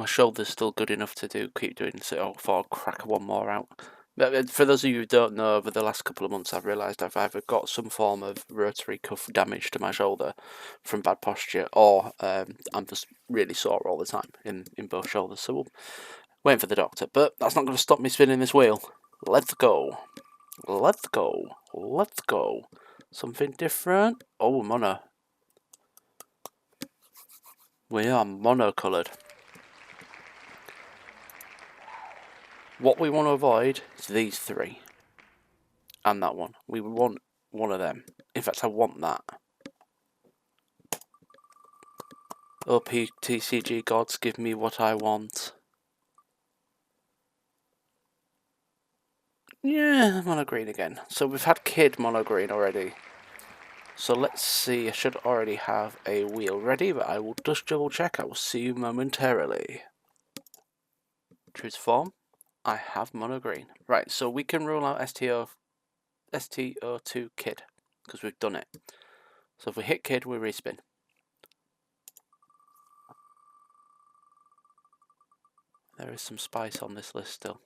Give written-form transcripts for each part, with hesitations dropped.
my shoulder's still good enough to keep doing so. I thought I'd crack one more out. But for those of you who don't know, over the last couple of months I've realised I've either got some form of rotary cuff damage to my shoulder from bad posture, or I'm just really sore all the time in both shoulders. So we'll wait for the doctor. But that's not going to stop me spinning this wheel. Let's go. Let's go. Let's go. Something different. Oh, mono. We are mono-coloured. What we want to avoid is these three. And that one. We want one of them. In fact, I want that. OP TCG gods, give me what I want. Yeah, mono green again. So we've had Kid mono green already. So let's see, I should already have a wheel ready, but I will just double check. I will see you momentarily. True to form, I have mono green. Right, so we can rule out STO2 Kid, because we've done it. So if we hit Kid, we respin. There is some spice on this list still.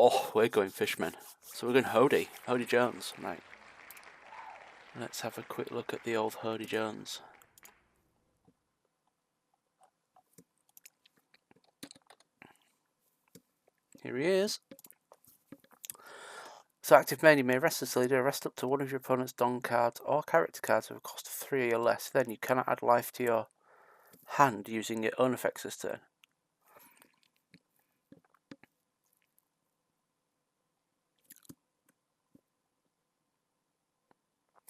Oh, we're going Fishman. So we're going Hody. Hody Jones, right. Let's have a quick look at the old Hody Jones. Here he is. So active main, you may rest this leader, rest up to one of your opponent's Don cards or character cards with a cost of 3 or less. Then you cannot add life to your hand using your own effects this turn.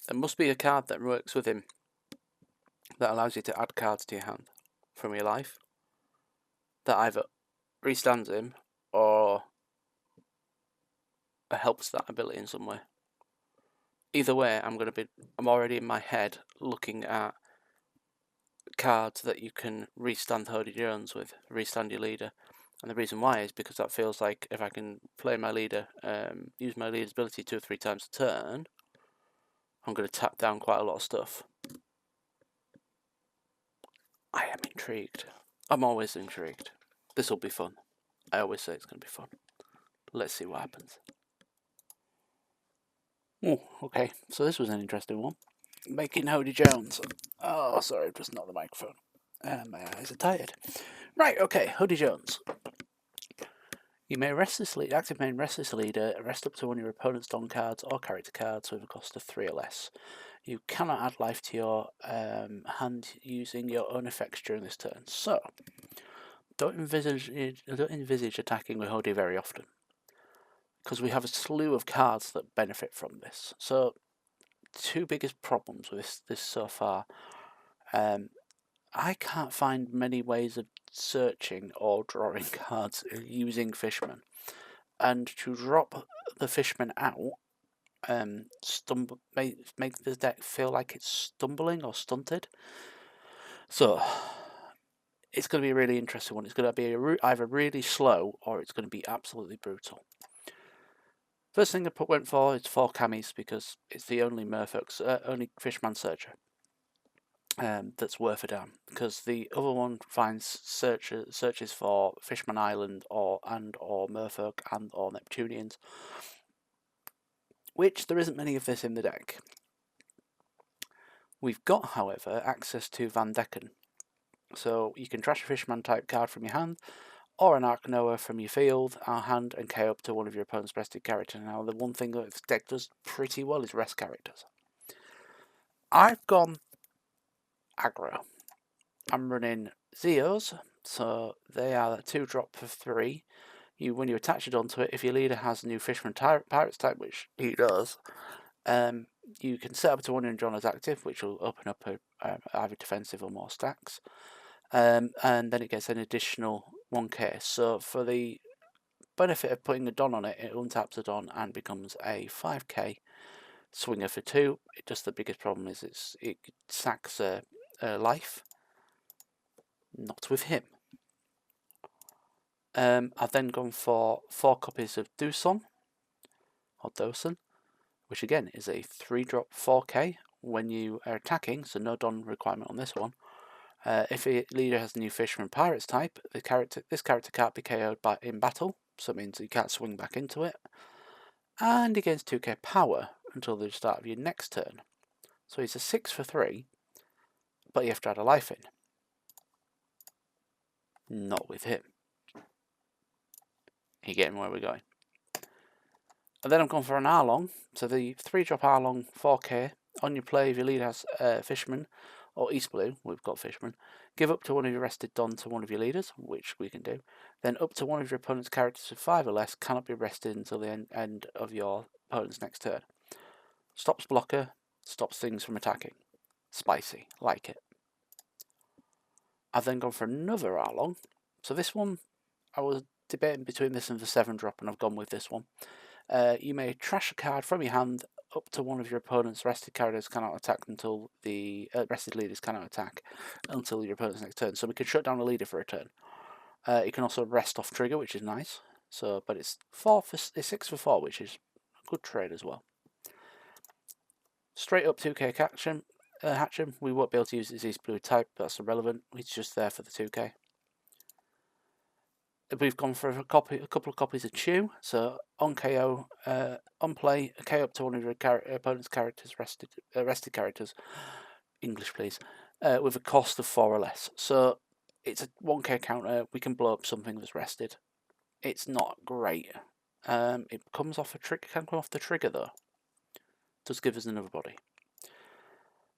There must be a card that works with him that allows you to add cards to your hand from your life that either restands him or helps that ability in some way. Either way, I'm already in my head looking at cards that you can restand Hody Jones with, restand your leader. And the reason why is because that feels like if I can play my leader, use my leader's ability 2 or 3 times a turn, I'm going to tap down quite a lot of stuff. I am intrigued. I'm always intrigued. This will be fun. I always say it's going to be fun. Let's see what happens. Oh, okay. So this was an interesting one. Making Hody Jones. Oh, sorry, just not the microphone. My eyes are tired. Right, okay, Hody Jones. You may rest this leader, active main rest this leader, rest up to one of your opponent's Don cards or character cards with a cost of 3 or less. You cannot add life to your hand using your own effects during this turn. So, don't envisage attacking with Hody very often, because we have a slew of cards that benefit from this. So, 2 biggest problems with this so far. I can't find many ways of searching or drawing cards using Fishman, and to drop the Fishman out make the deck feel like it's stumbling or stunted. So it's going to be a really interesting one. It's going to be either really slow or it's going to be absolutely brutal. First thing I went for is 4 Camies, because it's the only only Fishman searcher that's worth a damn, because the other one finds searches for Fishman Island or Merfolk and or Neptunians, which there isn't many of this in the deck. We've got, however, access to Decken, so you can trash a Fishman type card from your hand or an Ark Noah from your field, our hand, and KO up to one of your opponent's rested characters. Now, the one thing that this deck does pretty well is rest characters. I've gone aggro. I'm running Zeos, so they are a 2-drop for 3. When you attach it onto it, if your leader has a new Fishman Pirates type, which he does, you can set up to 1 in John as active, which will open up either defensive or more stacks. And then it gets an additional 1k. So for the benefit of putting a Don on it, it untaps a Don and becomes a 5k swinger for 2. Just the biggest problem is it sacks a life. Not with him. I've then gone for 4 copies of Dosun, or Dosun, which again is a 3-drop 4k when you are attacking, so no Don requirement on this one. If a leader has a new Fisherman Pirates type, this character can't be KO'd in battle, so it means you can't swing back into it. And he gains 2k power until the start of your next turn. So he's a 6 for 3, but you have to add a life in. Not with him. You getting where we're going? And then I'm going for an Arlong. So the 3-drop Arlong 4k on your play if your leader has Fisherman or East Blue, we've got Fisherman. Give up to one of your rested Don to one of your leaders, which we can do. Then up to one of your opponent's characters with 5 or less cannot be rested until the end of your opponent's next turn. Stops blocker, stops things from attacking. Spicy, like it. I've then gone for another Arlong. So this one, I was debating between this and the 7-drop, and I've gone with this one. You may trash a card from your hand up to one of your opponent's rested characters cannot attack until the rested leaders cannot attack until your opponent's next turn. So we can shut down a leader for a turn. You can also rest off trigger, which is nice. So, but it's 6 for 4, which is a good trade as well. Straight up 2k Hatchan. We won't be able to use his East Blue type. That's irrelevant. He's just there for the 2k. We've gone for a couple of copies of Chew. So on KO, on play, a KO up to one of your opponent's characters, rested characters, English please, with a cost of 4 or less. So it's a 1k counter. We can blow up something that's rested. It's not great. It comes off a trigger. Can come off the trigger though. Does give us another body.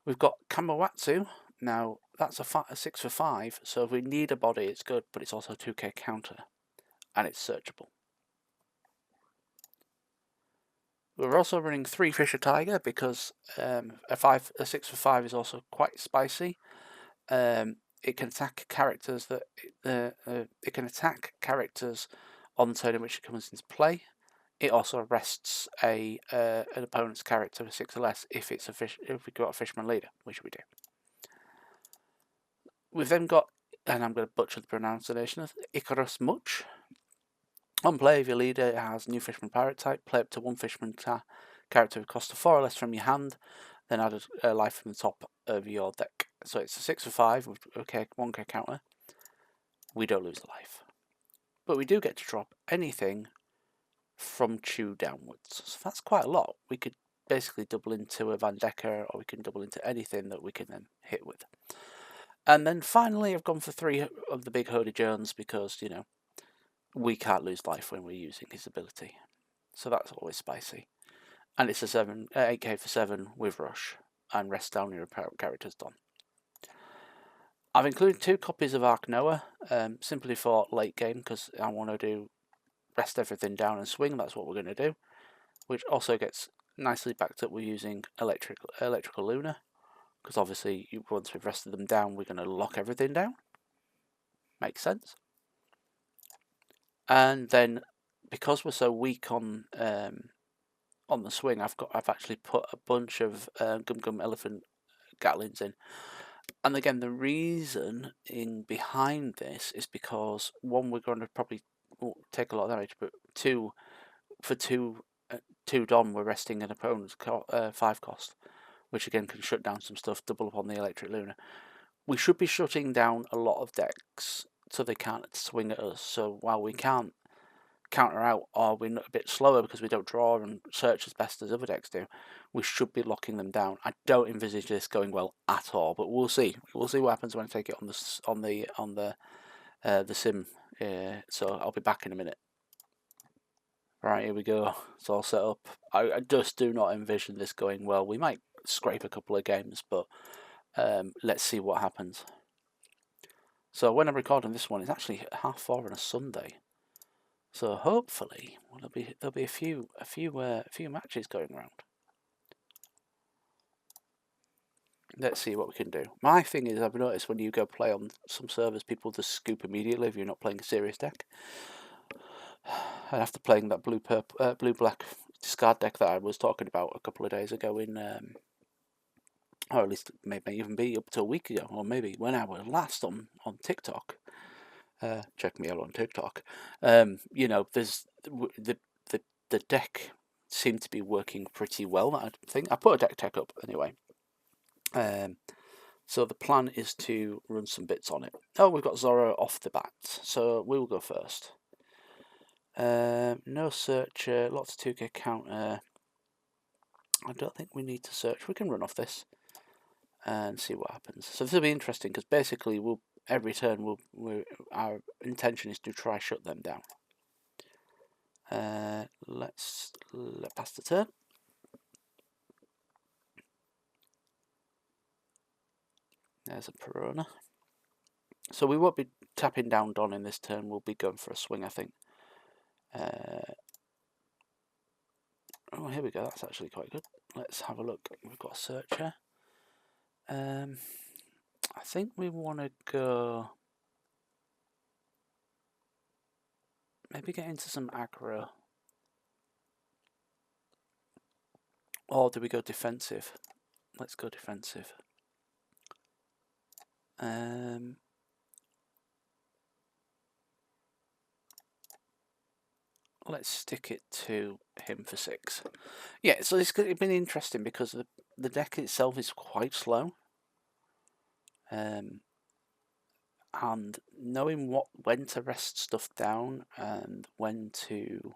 We've got Kawamatsu. Now, that's a 6 for 5, so if we need a body, it's good, but it's also a 2k counter, and it's searchable. We're also running 3 Fisher Tiger, because a 6 for 5 is also quite spicy. It can attack characters it can attack characters on the turn in which it comes into play. It also arrests an opponent's character with 6 or less if it's if we got a Fisherman leader, which we do. We've then got, and I'm going to butcher the pronunciation of Ikaros much. On play, if your leader has new Fisherman Pirate type, play up to one Fisherman character with cost of 4 or less from your hand, then add a life from the top of your deck. So it's a 6 for 5 with 1k counter. We don't lose a life. But we do get to drop anything from Chew downwards. So that's quite a lot. We could basically double into a Vander, or we can double into anything that we can then hit with. And then finally, I've gone for 3 of the big Hody Jones because, you know, we can't lose life when we're using his ability. So that's always spicy. And it's a 8k for 7 with Rush, and rest down your character's done. I've included 2 copies of Ark Noah, simply for late game, because I want to do rest everything down and swing. That's what we're going to do, which also gets nicely backed up with using electrical Lune. Because obviously, once we've rested them down, we're going to lock everything down. Makes sense. And then, because we're so weak on the swing, I've actually put a bunch of Gum Elephant Gatlings in. And again, the reason behind this is because 1, we're going to probably take a lot of damage, but 2, for 2 Don, we're resting an opponent's 5 cost. Which again can shut down some stuff, double up on the Electric Luna. We should be shutting down a lot of decks so they can't swing at us. So while we can't counter out, or we're a bit slower because we don't draw and search as best as other decks do, we should be locking them down. I don't envisage this going well at all, but we'll see. We'll see what happens when I take it on the sim. So I'll be back in a minute. Right, here we go. It's all set up. I just do not envision this going well. We might scrape a couple of games, but let's see what happens. So when I'm recording this one, it's actually 4:30 on a Sunday. So hopefully there'll be a few matches going around. Let's see what we can do. My thing is, I've noticed when you go play on some servers, people just scoop immediately if you're not playing a serious deck. And after playing that blue-black discard deck that I was talking about a couple of days ago in, or at least it may even be up to a week ago, or maybe when I was last on TikTok. Check me out on TikTok. You know, there's the deck seemed to be working pretty well. I think I put a deck tech up anyway. So the plan is to run some bits on it. Oh, we've got Zoro off the bat, so we will go first. No searcher, lots of 2k counter. I don't think we need to search. We can run off this and see what happens. So this will be interesting because basically every turn our intention is to try shut them down. Let's pass the turn. There's a Piranha. So we won't be tapping down Don in this turn. We'll be going for a swing, I think. Oh, here we go. That's actually quite good. Let's have a look. We've got a searcher. I think we want to go. Maybe get into some aggro. Or do we go defensive? Let's go defensive. Let's stick it to him for 6. Yeah, so it's been interesting because the deck itself is quite slow. And knowing when to rest stuff down and when to,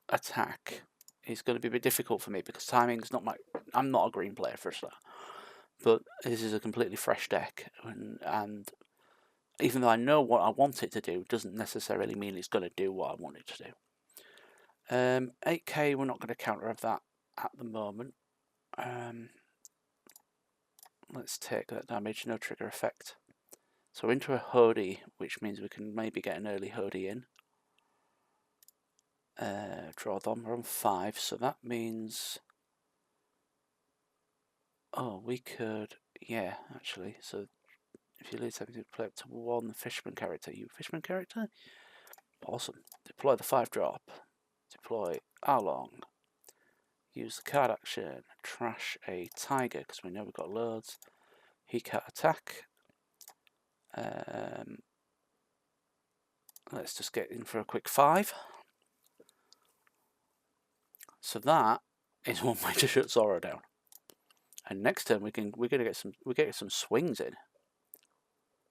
attack is going to be a bit difficult for me because timing's not I'm not a green player for a start, but this is a completely fresh deck, and even though I know what I want it to do, doesn't necessarily mean it's going to do what I want it to do. 8k, we're not going to counter that at the moment. Let's take that damage, no trigger effect. So into a Hody, which means we can maybe get an early Hody in. Draw them, we're on 5, so that means... Oh, we could... Yeah, actually, so if you lose something to play up to 1 Fisherman character. You Fisherman character? Awesome. Deploy the 5-drop. Deploy Arlong. Use the card action. Trash a Tiger, because we know we've got loads. He can't attack. Let's just get in for a quick 5. So that is one way to shut Zoro down. And next turn we're gonna get some swings in.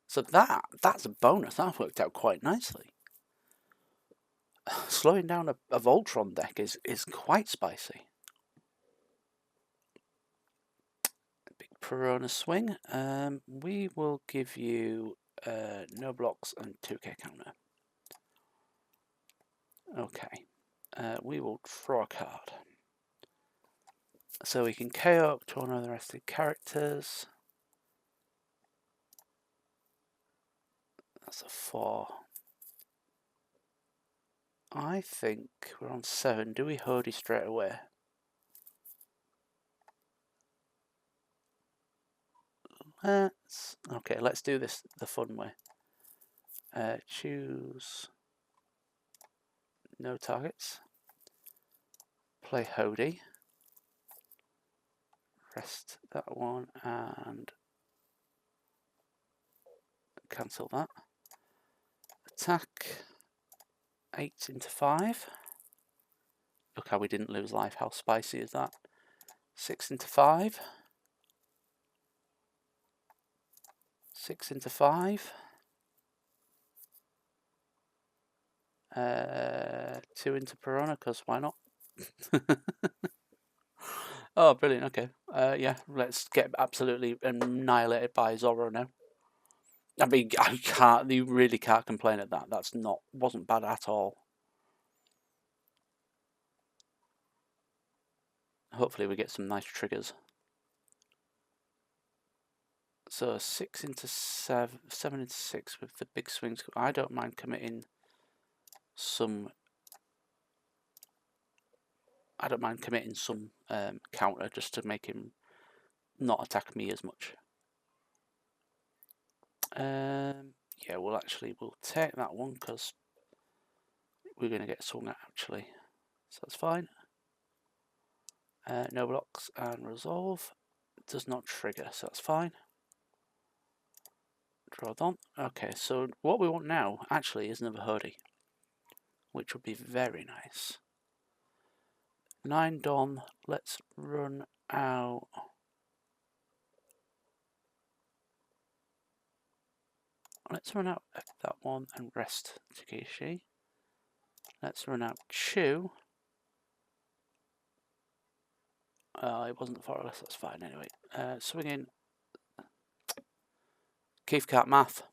So that's a bonus. That worked out quite nicely. Slowing down a Voltron deck is quite spicy. A big Piranha swing. We will give you no blocks and 2k counter. Okay. We will draw a card. So we can KO up to one of the rest of the characters. That's a 4. I think we're on 7. Do we Hody straight away? Let's do this the fun way. Choose no targets. Play Hody. Rest that one and cancel that. Attack 8 into 5. Look how we didn't lose life. How spicy is that? 6 into 5. 6 into 5. 2 into Piranha, because why not? Oh, brilliant. Okay. Yeah, let's get absolutely annihilated by Zoro now. I mean, you really can't complain at that. Wasn't bad at all. Hopefully we get some nice triggers. So 6 into 7, 7 into 6 with the big swings. I don't mind committing some counter just to make him not attack me as much. Yeah, we'll take that one because we're going to get swung at actually. So that's fine. No blocks and resolve. Does not trigger, so that's fine. Draw on. Okay, so what we want now actually is another Hody, which would be very nice. 9 Don. Let's run out. Let's run out that one and rest Takeshi. Let's run out Chew. It wasn't Forest, that's fine anyway. Swinging. Keith can't math.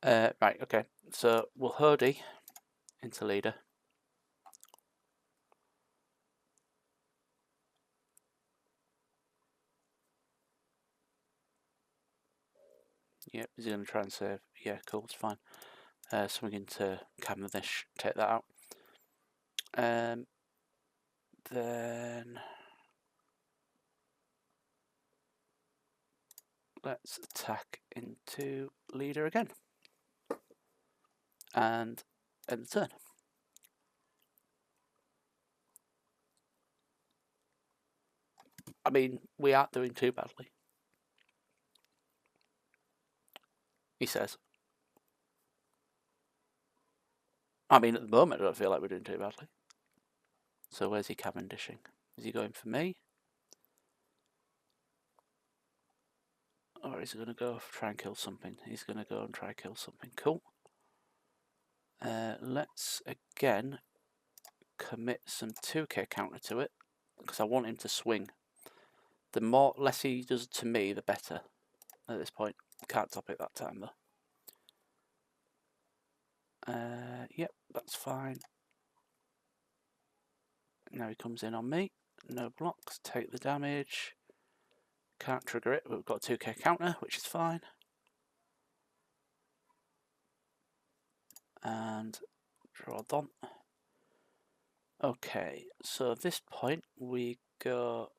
Right, okay. So we'll Hody into leader. Yep, he's going to try and save. Yeah, cool, it's fine. Swinging to Camie, take that out. Then let's attack into leader again. And end the turn. I mean, we aren't doing too badly, he says. I mean, at the moment, I don't feel like we're doing too badly. So where's he Cavendishing? Is he going for me? Or is he going to go try and kill something? He's going to go and try and kill something. Cool. Let's again commit some 2k counter to it, because I want him to swing. The less he does to me, the better at this point. Can't top it that time though. Yep, that's fine. Now he comes in on me. No blocks, take the damage. Can't trigger it, but we've got a 2k counter, which is fine. And draw Don. Okay, so at this point we go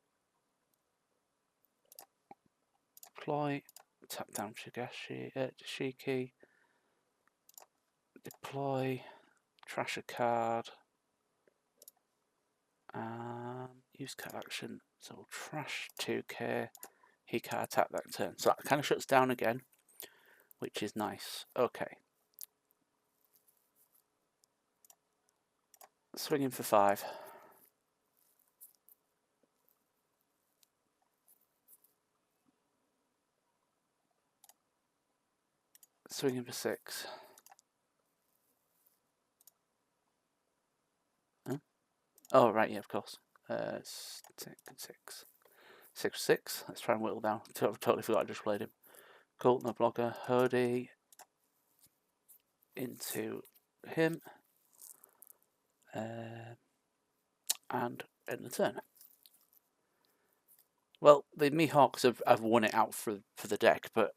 deploy, tap down Shiki, deploy, trash a card, use card action. So we'll trash 2k. He can't attack that turn, so that kind of shuts down again, which is nice. Okay, swinging for 5. Swinging for 6. Huh? Oh right, yeah, of course. 6. 6. Let's try and whittle down. Totally forgot I just played him. Cool, no blocker. Hody into him. And end the turn. Well, the Mihawks have won it out for the deck, but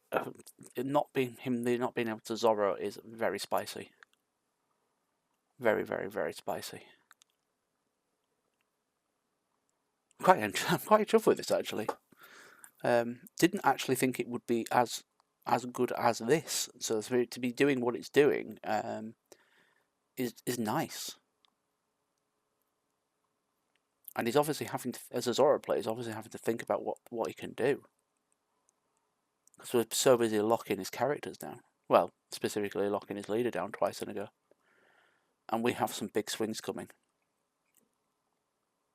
not being able to Zorro is very spicy. Very, very, very spicy. I'm quite chuffed with this actually. Didn't actually think it would be as good as this. So for it to be doing what it's doing is nice. And he's obviously having to, as a Zorro player, he's obviously having to think about what he can do. Because we're so busy locking his characters down. Well, specifically locking his leader down twice in a go. And we have some big swings coming.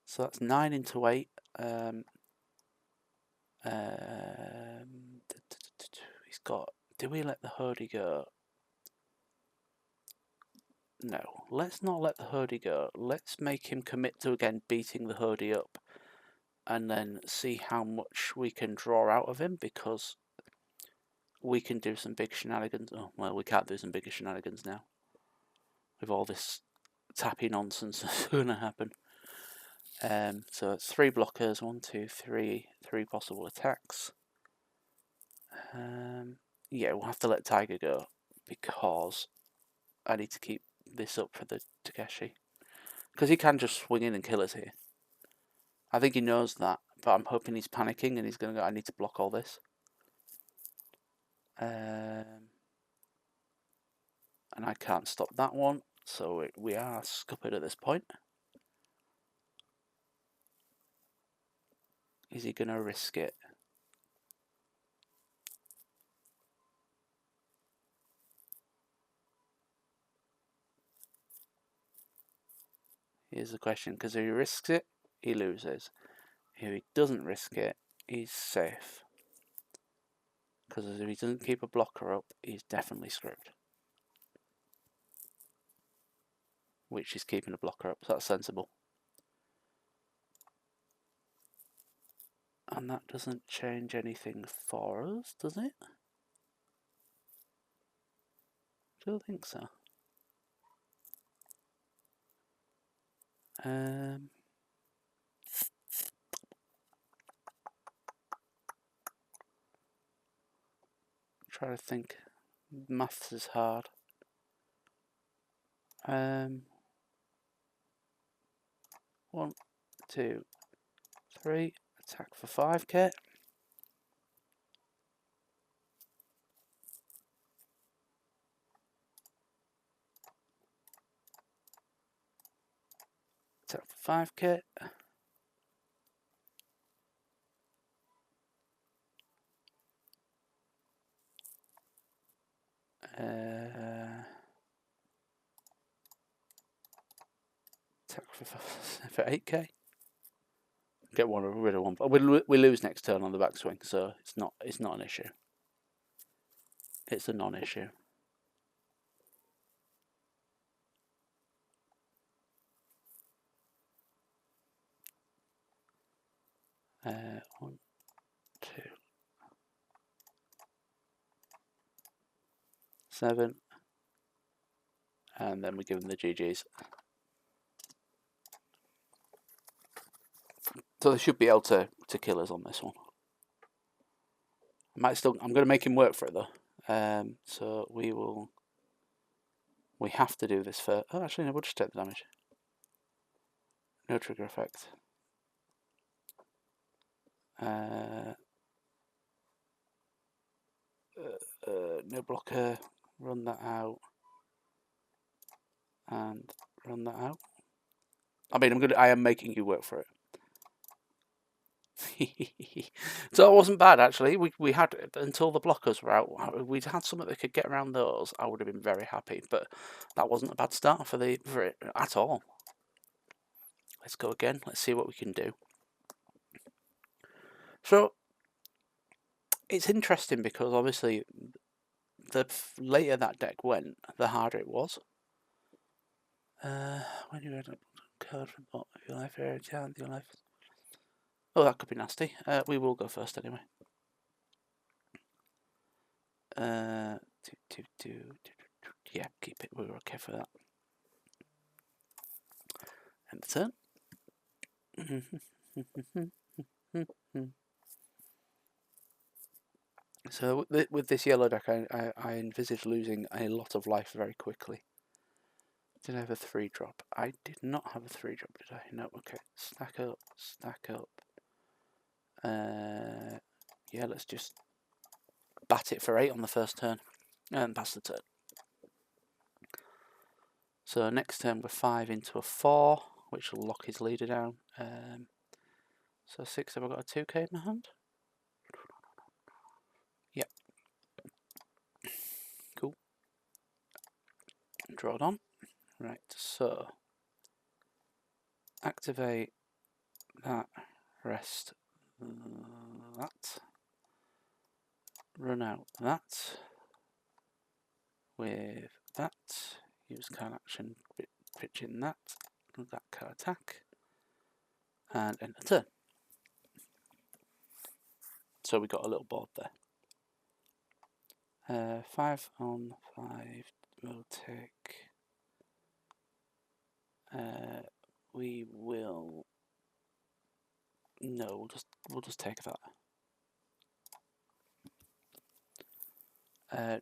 So that's 9 into 8. He's got... Do we let the Hody go? No, let's not let the Hody go. Let's make him commit to again beating the Hody up. And then see how much we can draw out of him, because we can do some big shenanigans. Oh, well, we can't do some bigger shenanigans now. With all this tappy nonsense that's going to happen. So it's 3 blockers, 1, 2, 3 possible attacks. Yeah, we'll have to let Tiger go, because I need to keep this up for the Takeshi. Because he can just swing in and kill us here. I think he knows that, but I'm hoping he's panicking and he's going to go, I need to block all this. And I can't stop that one, so we are scuppered at this point. Is he going to risk it? Here's the question, because if he risks it, he loses. If he doesn't risk it, he's safe. Because if he doesn't keep a blocker up, he's definitely screwed. Which is keeping a blocker up, so that's sensible. And that doesn't change anything for us, does it? Don't think so. Try to think. Maths is hard. 1, 2, 3. Attack for 5k. Attack for 5k. Attack for 8k. Get rid of one. We lose next turn on the backswing, so it's not an issue. It's a non-issue. One, 2, 7, and then we give them the GGs. So they should be able to kill us on this one. I'm going to make him work for it though. So we have to do this first. Oh, actually, no, we'll just take the damage. No trigger effect. No blocker. Run that out. And run that out. I mean, I am making you work for it. So it wasn't bad actually. We had, until the blockers were out, we'd had something that could get around those. I would have been very happy, but that wasn't a bad start for it at all. Let's go again. Let's see what we can do. So it's interesting because obviously the later that deck went, the harder it was. When you read a card from bottom of your life area, challenge your life. Oh, that could be nasty. We will go first anyway. Yeah, keep it. We were okay for that. End the turn. So with this yellow deck, I envisage losing a lot of life very quickly. Did I have a 3-drop? I did not have a 3-drop, did I? No, okay. Stack up, stack up. Yeah, let's just bat it for 8 on the first turn and pass the turn. So next turn we're 5 into a 4, which will lock his leader down. So 6, have I got a 2k in my hand? Yep. Cool. Draw it on. Right, so activate that, rest that, run out that with that, use card action, pitch in that card attack, and end the turn. So we got a little board there. 5 on 5 will take. We will. No, we'll just take that.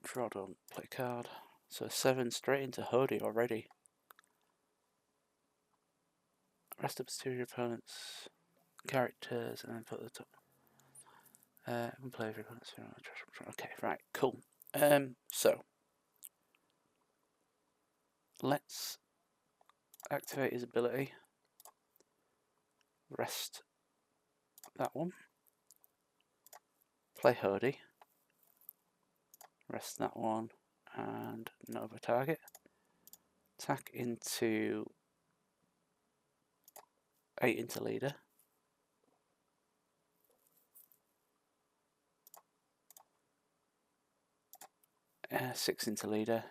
Draw on, play card. So 7 straight into Hody already. Rest up to your opponent's characters and then put the top. And play every opponent's. Okay, right, cool. So let's activate his ability. Rest that one. Play Hody. Rest that one and Nova target. Attack into 8 into leader. Six into leader.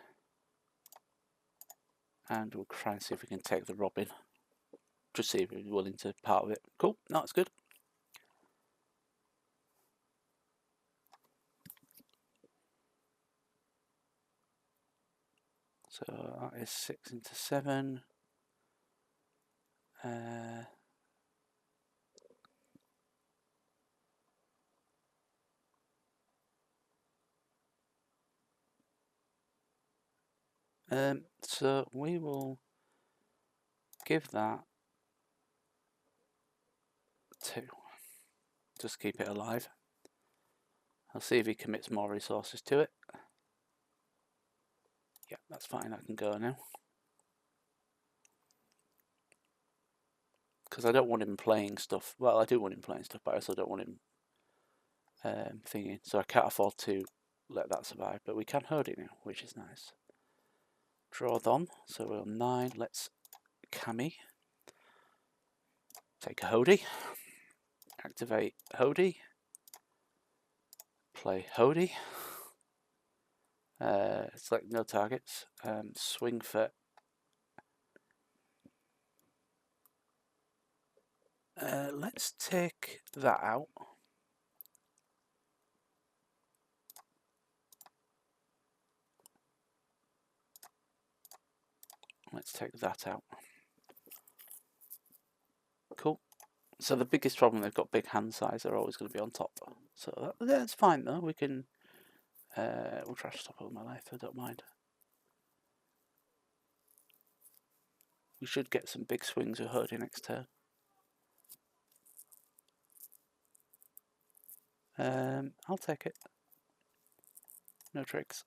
And we'll try and see if we can take the Robin. Just see if he's willing to part of it. Cool, no, that's good. So that is 6 into 7. So we will give that 2. Just keep it alive. I'll see if he commits more resources to it. Yeah, that's fine, I can go now. Because I don't want him playing stuff. Well, I do want him playing stuff, but I also don't want him thinking. So I can't afford to let that survive. But we can Hody now, which is nice. Draw them. So we're on 9. Let's Camie. Take a Hody. Activate Hody. Play Hody. Select no targets. Swing for. Let's take that out. Let's take that out. Cool. So the biggest problem, they've got big hand size. They're always going to be on top. So that's fine though. We can. We'll try to stop all my life. I don't mind. We should get some big swings of Hody next turn. I'll take it. No tricks.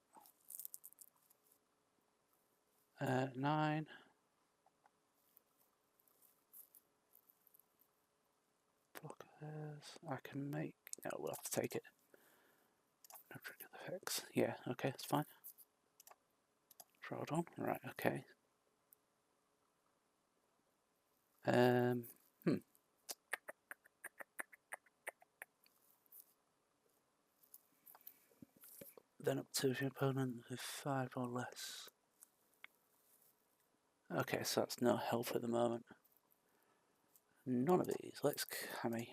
9. Blockers. I can make. No, we'll have to take it. No trigger effects. Yeah, okay, that's fine. Draw it on. Right, okay. Then up to your opponent with 5 or less. Okay, so that's no help at the moment. None of these. Let's Camie.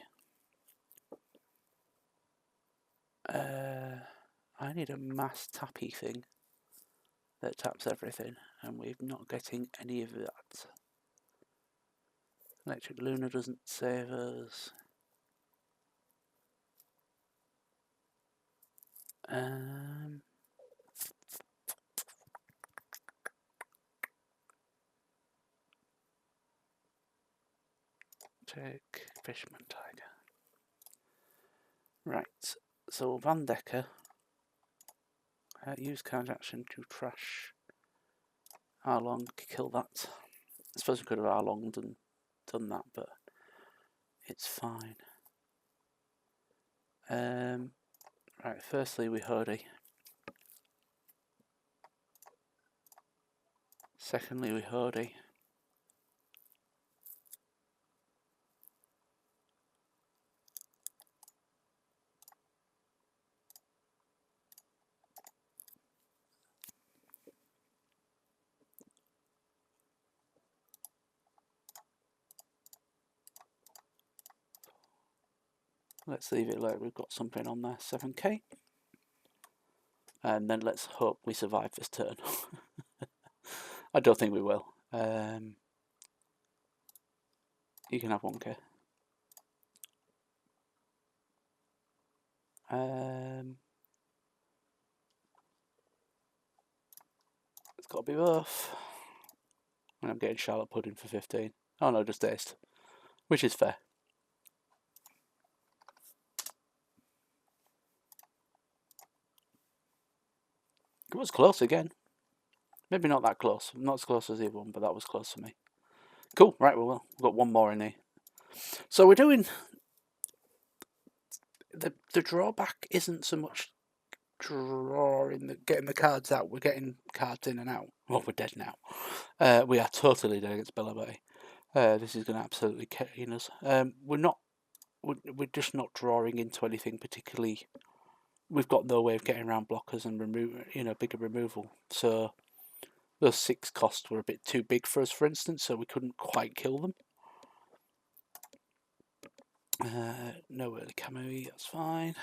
I need a mass tappy thing that taps everything, and we're not getting any of that. Electric Lune doesn't save us. Take Fisherman Tiger. Right, so Vander, use card action to trash Arlong, kill that. I suppose we could have Arlonged and done that, but it's fine. Right, firstly we Hody. Secondly we Hody. Let's leave it like we've got something on there, 7k. And then let's hope we survive this turn. I don't think we will. You can have 1k. It's got to be both. And I'm getting Charlotte Pudding for 15. Oh no, just Aced. Which is fair. It was close again. Maybe not that close. Not as close as the other one, but that was close for me. Cool. Right, well, we've got one more in here. So we're doing... The drawback isn't so much getting the cards out. We're getting cards in and out. Well, we're dead now. We are totally dead against Bellabay. This is going to absolutely cane us. We're just not drawing into anything particularly. We've got no way of getting around blockers and bigger removal. So those 6 costs were a bit too big for us, for instance, so we couldn't quite kill them. No early Camie, that's fine.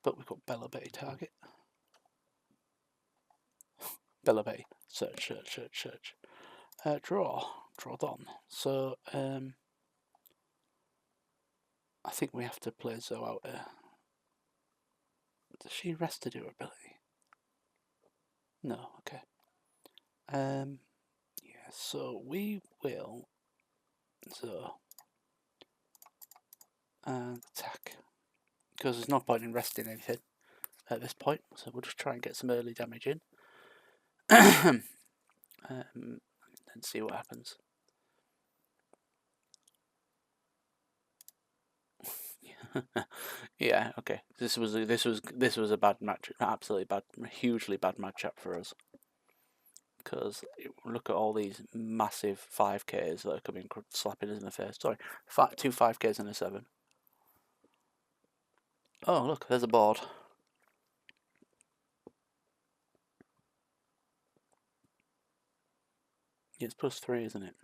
But we've got Bella Bay target. Bella Bay. Search. Draw done. So I think we have to play Zoe out here. Does she rest to do her ability? No, okay. Yeah, so we will Zoe and attack. Because there's no point in resting anything at this point, so we'll just try and get some early damage in. And see what happens. Yeah, okay. This was a bad match, absolutely bad, hugely bad matchup for us. Because look at all these massive 5Ks that are coming slapping us in the face. Sorry, 2 5Ks and a 7. Oh look, there's a board. Yeah, it's +3, isn't it?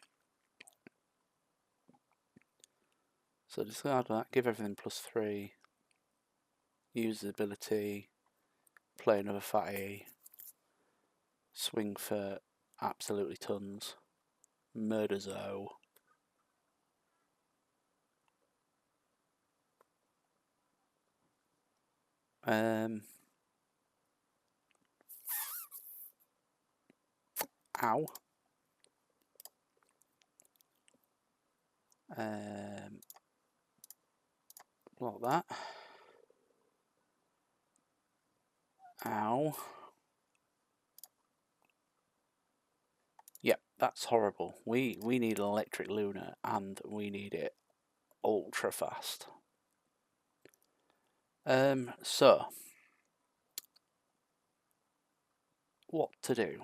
So discard that, give everything +3. Use the ability, play another fatty, swing for absolutely tons, murder Zoe. Ow. Block that. Ow. Yep, that's horrible. We need an electric Lune, and we need it ultra fast. So what to do?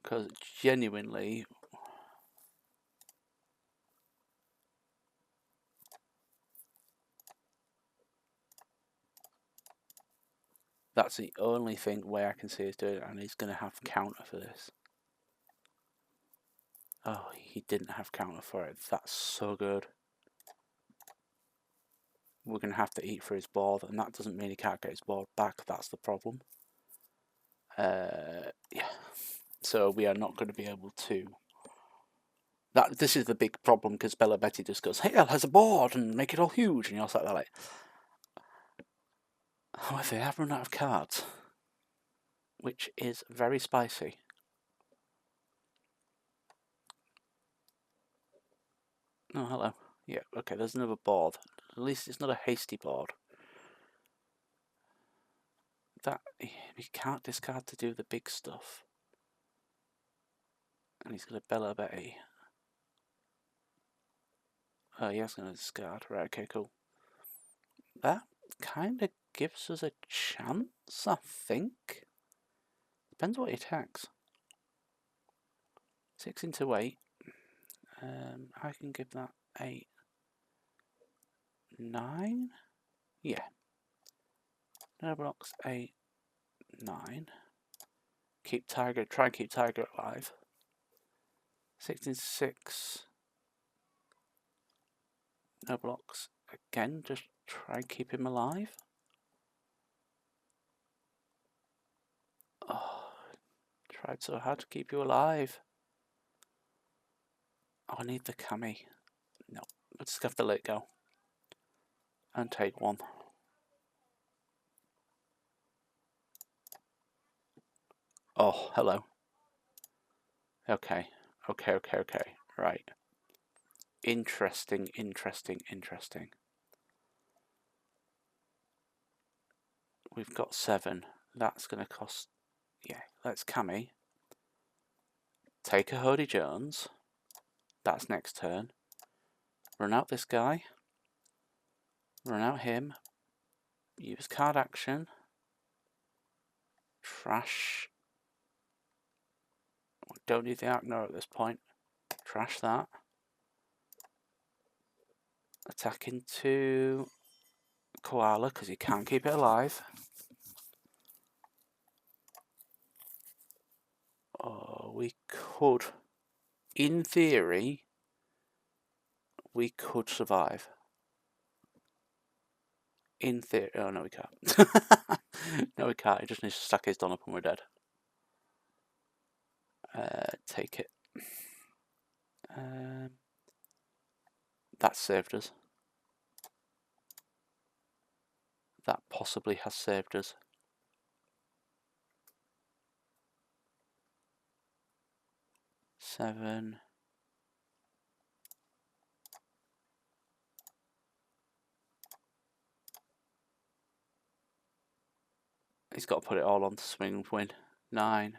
Because genuinely, that's the only way I can see us doing it, and he's going to have counter for this. Oh, he didn't have counter for it. That's so good. We're going to have to eat for his board, and that doesn't mean he can't get his board back. That's the problem. Yeah. So we are not going to be able to. This is the big problem, because Bella Betty just goes, "Hey, has a board," and make it all huge, and you're sat there like, however, they have run out of cards, which is very spicy. Oh, hello. Yeah, okay, there's another board. At least it's not a hasty board. That he can't discard to do the big stuff. And he's got a Bella Betty. Oh, he has going to discard. Right, okay, cool. That kind of gives us a chance, I think. Depends what he attacks. 6 into 8. I can give that 8. 9? Yeah. No blocks, 8, 9. Keep Tiger, try and keep Tiger alive. 6 into 6. No blocks. Again, just try and keep him alive. Oh, tried so hard to keep you alive. Oh, I need the Camie. No, we'll just have to let it go. And take 1. Oh, hello. Okay. Right. Interesting. We've got 7. That's going to cost... Yeah, let's Camie. Take a Hody Jones. That's next turn. Run out this guy. Run out him. Use card action. Trash. We don't need the Ark Noah at this point. Trash that. Attack into Koala because you can't keep it alive. Oh, we could, in theory, we could survive. In theory, oh no, we can't. No, we can't. He just needs to stack his Don up and we're dead. Take it. That saved us. That possibly has saved us. Seven. He's got to put it all on to swing and win. 9.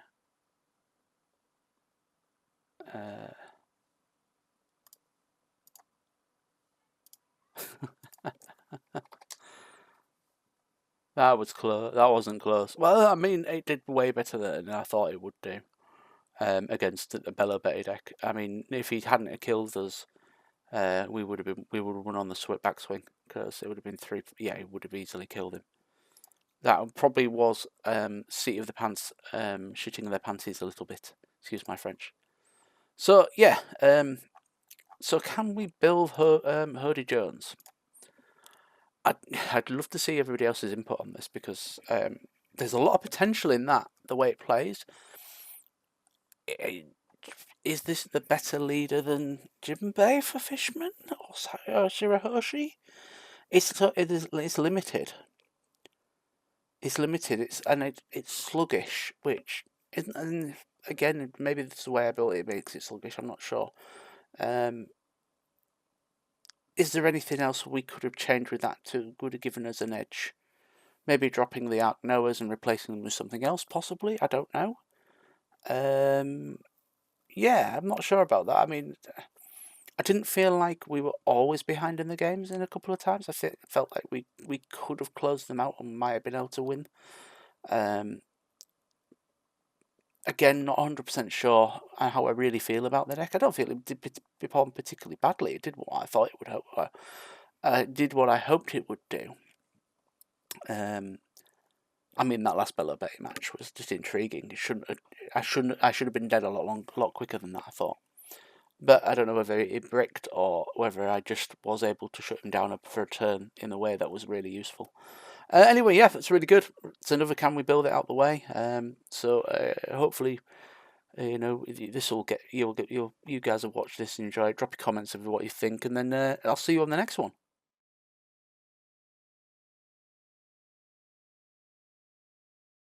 That was close. That wasn't close. Well, I mean, it did way better than I thought it would do. Against the Bello Betty deck. I mean, if he hadn't killed us, we would have won on the backswing because it would have been 3. Yeah, he would have easily killed him. That probably was seat of the pants, shitting their panties a little bit. Excuse my French. So yeah, so can we build Hody Jones? I'd love to see everybody else's input on this because there's a lot of potential in that, the way it plays. Is this the better leader than Jinbei for Fishman or Shirahoshi? It's limited. It's limited. It's sluggish, which isn't. And again, maybe this is the way I built it makes it sluggish. I'm not sure. Is there anything else we could have changed with that would have given us an edge? Maybe dropping the Ark Noahs and replacing them with something else, possibly. I don't know. Yeah, I'm not sure about that. I mean, I didn't feel like we were always behind in the games in a couple of times. I felt like we could have closed them out and might have been able to win. Again, not 100% sure how I really feel about the deck. I don't feel it did perform particularly badly. It did what I thought it would. Did what I hoped it would do. I mean, that last Bello Betty match was just intriguing. I should have been dead a lot quicker than that, I thought. But I don't know whether it bricked or whether I just was able to shut him down for a turn in a way that was really useful. Anyway, yeah, that's really good. It's another can we build it out the way. So hopefully, this will get you guys will watch this and enjoy it. Drop your comments of what you think, and then I'll see you on the next one.